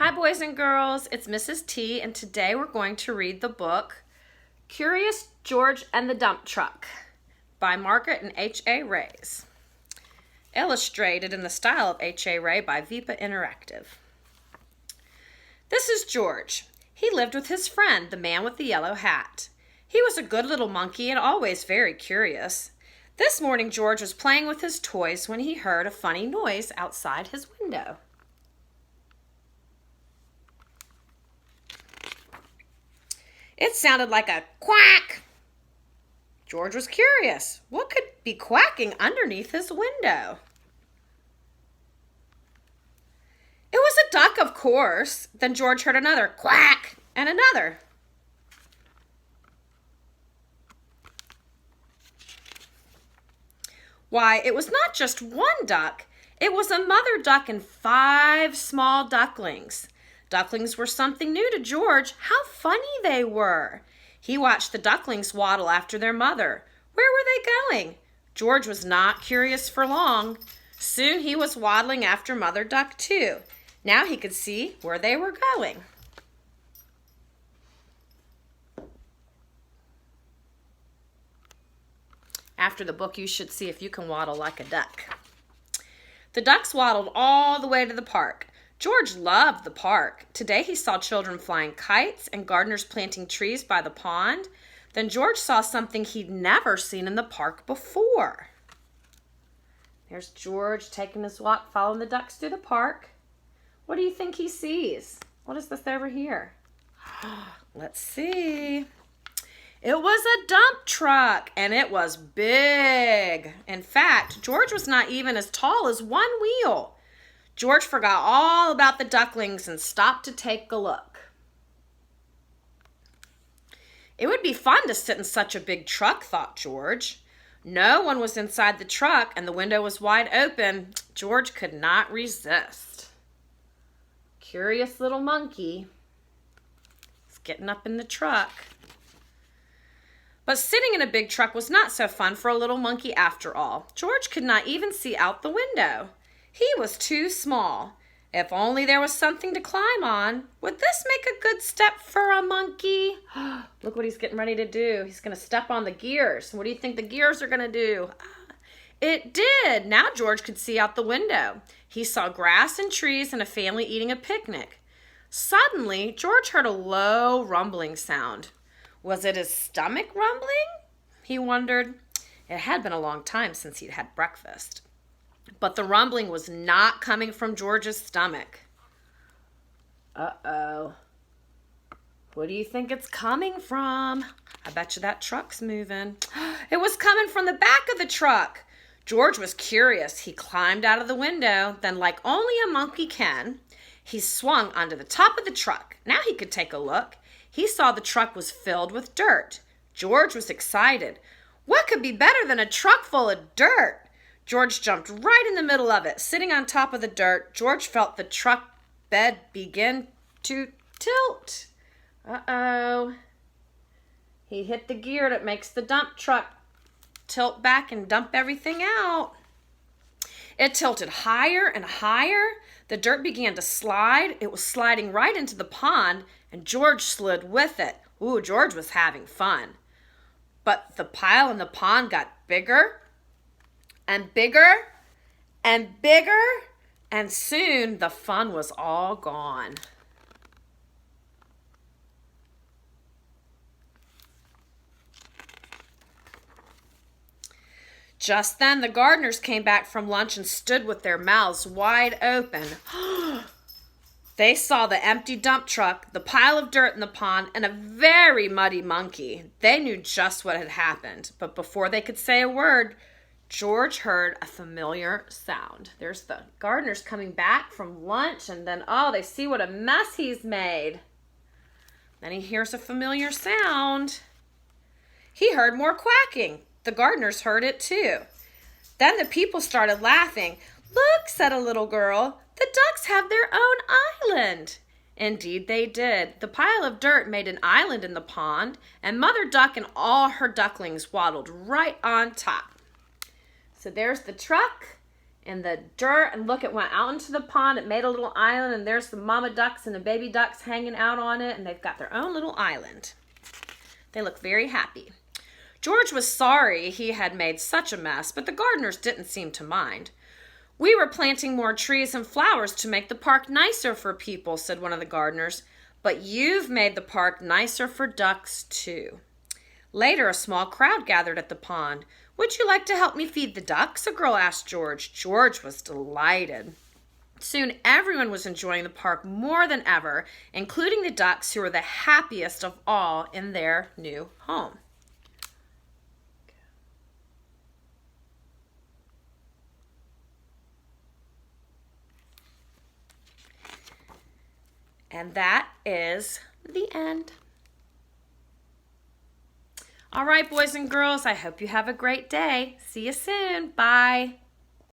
Hi, boys and girls. It's Mrs. T, and today we're going to read the book Curious George and the Dump Truck by Margaret and H.A. Rays. Illustrated in the style of H.A. Ray by Vipa Interactive. This is George. He lived with his friend, the man with the yellow hat. He was a good little monkey and always very curious. This morning, George was playing with his toys when he heard a funny noise outside his window. It sounded like a quack. George was curious. What could be quacking underneath his window? It was a duck, of course. Then George heard another quack and another. Why, it was not just one duck. It was a mother duck and 5 small ducklings. Ducklings were something new to George. How funny they were. He watched the ducklings waddle after their mother. Where were they going? George was not curious for long. Soon he was waddling after Mother Duck too. Now he could see where they were going. After the book, you should see if you can waddle like a duck. The ducks waddled all the way to the park. George loved the park. Today he saw children flying kites and gardeners planting trees by the pond. Then George saw something he'd never seen in the park before. There's George taking his walk, following the ducks through the park. What do you think he sees? What is this over here? Let's see. It was a dump truck, and it was big. In fact, George was not even as tall as one wheel. George forgot all about the ducklings and stopped to take a look. It would be fun to sit in such a big truck, thought George. No one was inside the truck, and the window was wide open. George could not resist. Curious little monkey is getting up in the truck. But sitting in a big truck was not so fun for a little monkey after all. George could not even see out the window. He was too small. If only there was something to climb on. Would this make a good step for a monkey? Look what he's getting ready to do. He's going to step on the gears. What do you think the gears are going to do? It did. Now George could see out the window. He saw grass and trees and a family eating a picnic. Suddenly, George heard a low rumbling sound. Was it his stomach rumbling? He wondered. It had been a long time since he'd had breakfast. But the rumbling was not coming from George's stomach. Uh-oh. What do you think it's coming from? I bet you that truck's moving. It was coming from the back of the truck. George was curious. He climbed out of the window. Then, like only a monkey can, he swung onto the top of the truck. Now he could take a look. He saw the truck was filled with dirt. George was excited. What could be better than a truck full of dirt? George jumped right in the middle of it. Sitting on top of the dirt, George felt the truck bed begin to tilt. Uh-oh. He hit the gear that makes the dump truck tilt back and dump everything out. It tilted higher and higher. The dirt began to slide. It was sliding right into the pond, and George slid with it. Ooh, George was having fun. But the pile in the pond got bigger and bigger and bigger, and soon the fun was all gone. Just then, the gardeners came back from lunch and stood with their mouths wide open. They saw the empty dump truck, the pile of dirt in the pond, and a very muddy monkey. They knew just what had happened, but before they could say a word, George heard a familiar sound. There's the gardeners coming back from lunch, and then, oh, they see what a mess he's made. Then he hears a familiar sound. He heard more quacking. The gardeners heard it too. Then the people started laughing. Look, said a little girl, the ducks have their own island. Indeed they did. The pile of dirt made an island in the pond, and Mother Duck and all her ducklings waddled right on top. So there's the truck in the dirt, and look, it went out into the pond. It made a little island, and there's the mama ducks and the baby ducks hanging out on it, and they've got their own little island. They look very happy. George was sorry he had made such a mess, but the gardeners didn't seem to mind. "We were planting more trees and flowers to make the park nicer for people," said one of the gardeners. "But you've made the park nicer for ducks, too." Later, a small crowd gathered at the pond. "Would you like to help me feed the ducks?" a girl asked George. George was delighted. Soon everyone was enjoying the park more than ever, including the ducks, who were the happiest of all in their new home. And that is the end. All right, boys and girls, I hope you have a great day. See you soon. Bye.